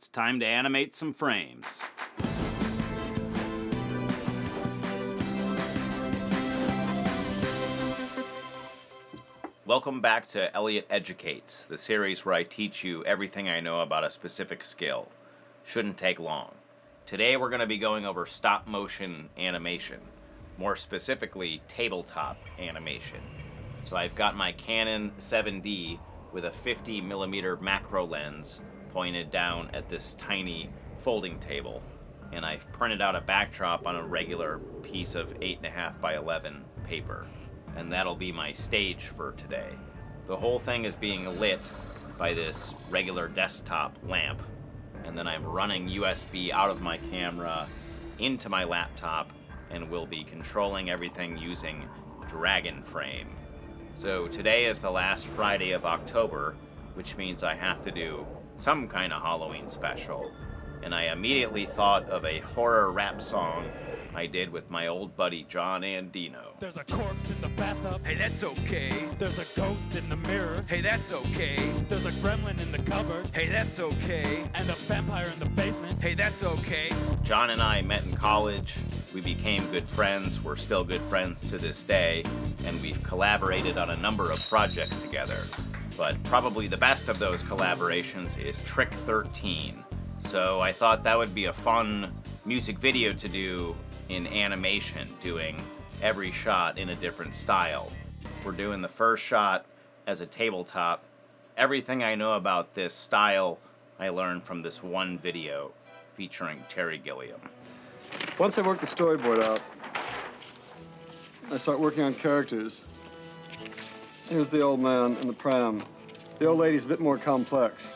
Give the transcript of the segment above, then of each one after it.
It's time to animate some frames. Welcome back to Elliot Educates, the series where I teach you everything I know about a specific skill. Shouldn't take long. Today we're going to be going over stop motion animation, more specifically tabletop animation. So I've got my Canon 7D with a 50mm macro lens pointed down at this tiny folding table, and I've printed out a backdrop on a regular piece of 8.5 by 11 paper, and that'll be my stage for today. The whole thing is being lit by this regular desktop lamp, and then I'm running USB out of my camera into my laptop, and will be controlling everything using Dragon Frame. So today is the last Friday of October, which means I have to do some kind of Halloween special, and I immediately thought of a horror rap song I did with my old buddy John Andino. There's a corpse in the bathtub. Hey, that's okay. There's a ghost in the mirror. Hey, that's okay. There's a gremlin in the cupboard. Hey, that's okay. And a vampire in the basement. Hey, that's okay. John and I met in college. We became good friends. We're still good friends to this day, and we've collaborated on a number of projects together. But probably the best of those collaborations is Trick 13. So I thought that would be a fun music video to do in animation, doing every shot in a different style. We're doing the first shot as a tabletop. Everything I know about this style I learned from this one video featuring Terry Gilliam. Once I work the storyboard out, I start working on characters. Here's the old man in the pram. The old lady's a bit more complex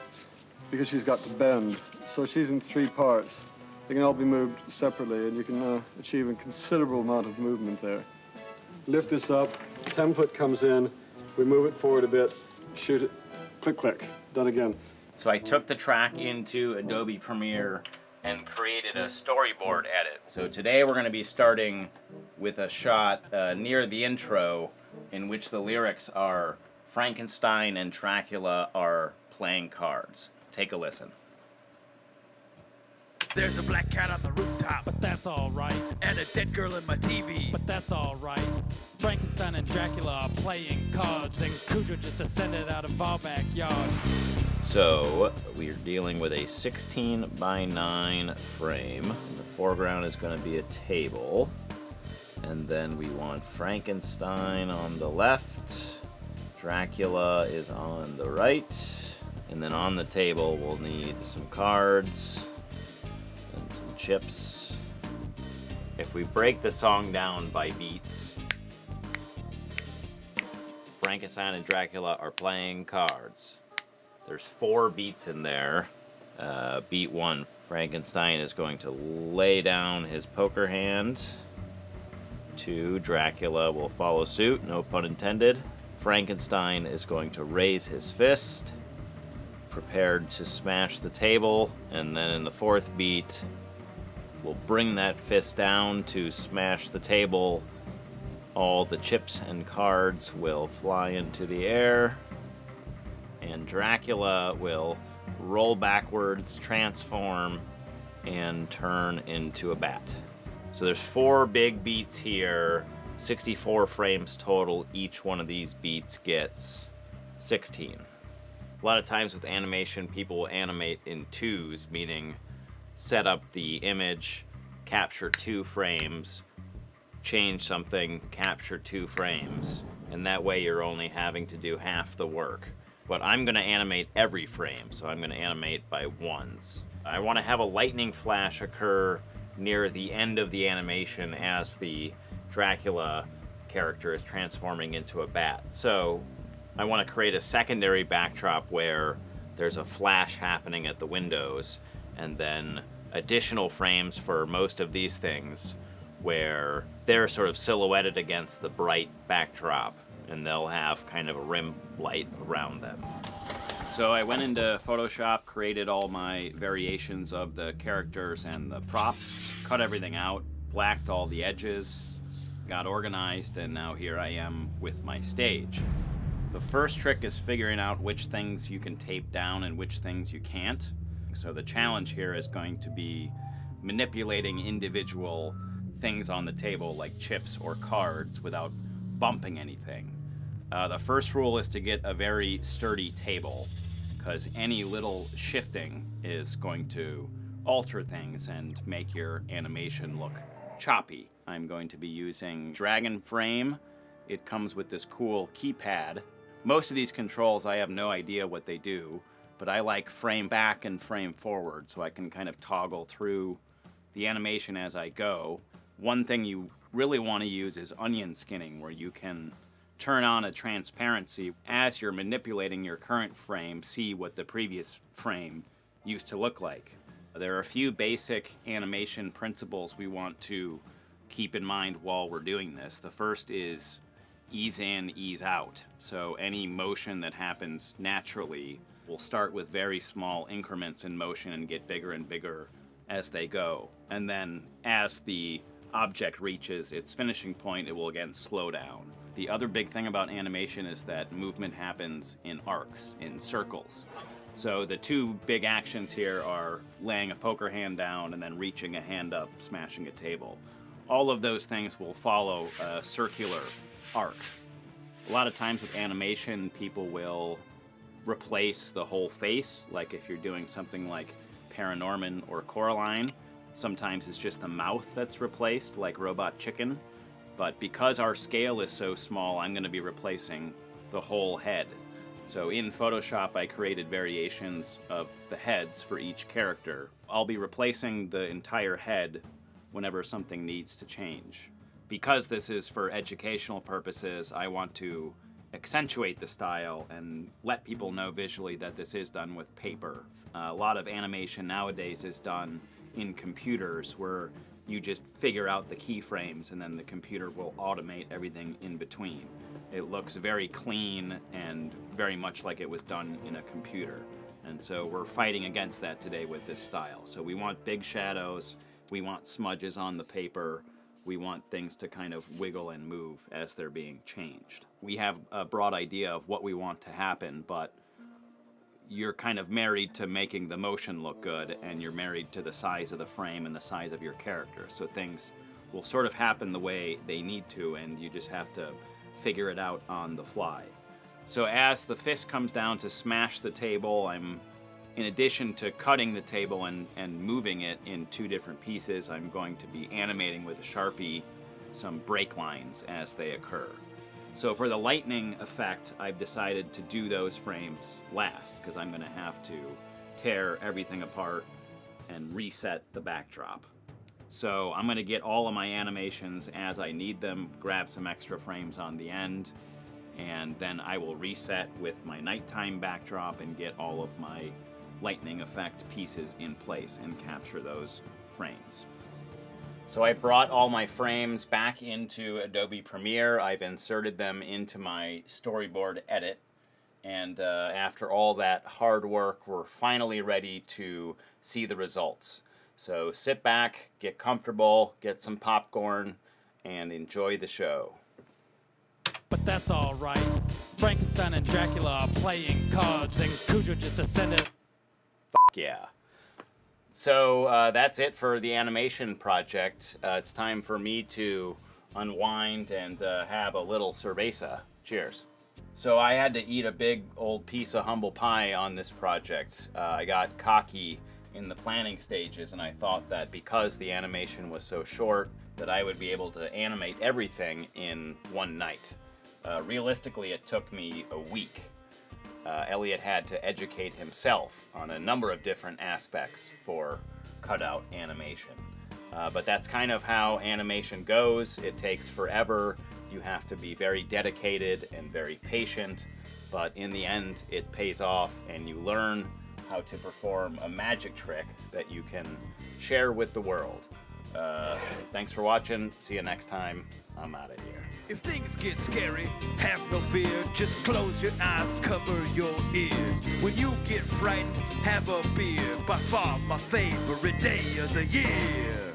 because she's got to bend. So she's in 3 parts. They can all be moved separately, and you can achieve a considerable amount of movement there. Lift this up, template comes in, we move it forward a bit, shoot it, click, click, done again. So I took the track into Adobe Premiere and created a storyboard edit. So today we're going to be starting with a shot near the intro in which the lyrics are Frankenstein and Dracula are playing cards. Take a listen. There's a black cat on the rooftop, But that's all right. and a dead girl in my TV. But that's all right. Frankenstein and Dracula are playing cards, and Cujo just descended out of our backyard. So we are dealing with a 16 by 9 frame. The foreground is going to be a table. And then we want Frankenstein on the left. Dracula is on the right. And then on the table we'll need some cards and some chips. If we break the song down by beats, Frankenstein and Dracula are playing cards. There's 4 beats in there. Beat 1, Frankenstein is going to lay down his poker hand. 2, Dracula will follow suit, no pun intended. Frankenstein is going to raise his fist, prepared to smash the table, and then in the 4th beat, we'll bring that fist down to smash the table. All the chips and cards will fly into the air, and Dracula will roll backwards, transform, and turn into a bat. So there's 4 big beats here, 64 frames total. Each one of these beats gets 16. A lot of times with animation, people will animate in 2s, meaning set up the image, capture 2 frames, change something, capture 2 frames, and that way you're only having to do half the work. But I'm going to animate every frame, so I'm going to animate by 1s. I want to have a lightning flash occur near the end of the animation as the Dracula character is transforming into a bat. So I want to create a secondary backdrop where there's a flash happening at the windows, and then additional frames for most of these things where they're sort of silhouetted against the bright backdrop, and they'll have kind of a rim light around them. So I went into Photoshop, created all my variations of the characters and the props, cut everything out, blacked all the edges, got organized, and now here I am with my stage. The first trick is figuring out which things you can tape down and which things you can't. So the challenge here is going to be manipulating individual things on the table like chips or cards without bumping anything. The first rule is to get a very sturdy table, because any little shifting is going to alter things and make your animation look choppy. I'm going to be using Dragon Frame. It comes with this cool keypad. Most of these controls, I have no idea what they do, but I like frame back and frame forward, so I can kind of toggle through the animation as I go. One thing you really want to use is onion skinning, where you can turn on a transparency as you're manipulating your current frame, see what the previous frame used to look like. There are a few basic animation principles we want to keep in mind while we're doing this. The first is ease in, ease out. So any motion that happens naturally will start with very small increments in motion and get bigger and bigger as they go. And then as the object reaches its finishing point, it will again slow down. The other big thing about animation is that movement happens in arcs, in circles. So the two big actions here are laying a poker hand down and then reaching a hand up, smashing a table. All of those things will follow a circular arc. A lot of times with animation, people will replace the whole face, like if you're doing something like Paranorman or Coraline. Sometimes it's just the mouth that's replaced, like Robot Chicken. But because our scale is so small, I'm going to be replacing the whole head. So in Photoshop, I created variations of the heads for each character. I'll be replacing the entire head whenever something needs to change. Because this is for educational purposes, I want to accentuate the style and let people know visually that this is done with paper. A lot of animation nowadays is done in computers, where you just figure out the keyframes and then the computer will automate everything in between. It looks very clean and very much like it was done in a computer. And so we're fighting against that today with this style. So we want big shadows, we want smudges on the paper, we want things to kind of wiggle and move as they're being changed. We have a broad idea of what we want to happen, but you're kind of married to making the motion look good, and you're married to the size of the frame and the size of your character. So things will sort of happen the way they need to, and you just have to figure it out on the fly. So as the fist comes down to smash the table, in addition to cutting the table and moving it in two different pieces, I'm going to be animating with a Sharpie some break lines as they occur. So for the lightning effect, I've decided to do those frames last, because I'm going to have to tear everything apart and reset the backdrop. So I'm going to get all of my animations as I need them, grab some extra frames on the end, and then I will reset with my nighttime backdrop and get all of my lightning effect pieces in place and capture those frames. So I brought all my frames back into Adobe Premiere. I've inserted them into my storyboard edit. And after all that hard work, we're finally ready to see the results. So sit back, get comfortable, get some popcorn, and enjoy the show. But that's all right. Frankenstein and Dracula are playing cards, and Cujo just descended. Yeah. So that's it for the animation project. It's time for me to unwind and have a little cerveza. Cheers. So I had to eat a big old piece of humble pie on this project. I got cocky in the planning stages, and I thought that because the animation was so short that I would be able to animate everything in one night. Realistically, it took me a week. Elliot had to educate himself on a number of different aspects for cutout animation. But that's kind of how animation goes. It takes forever. You have to be very dedicated and very patient. But in the end, it pays off, and you learn how to perform a magic trick that you can share with the world. Thanks for watching. See you next time. I'm out of here. If things get scary, have no fear. Just close your eyes, cover your ears. When you get frightened, have a beer. By far my favorite day of the year.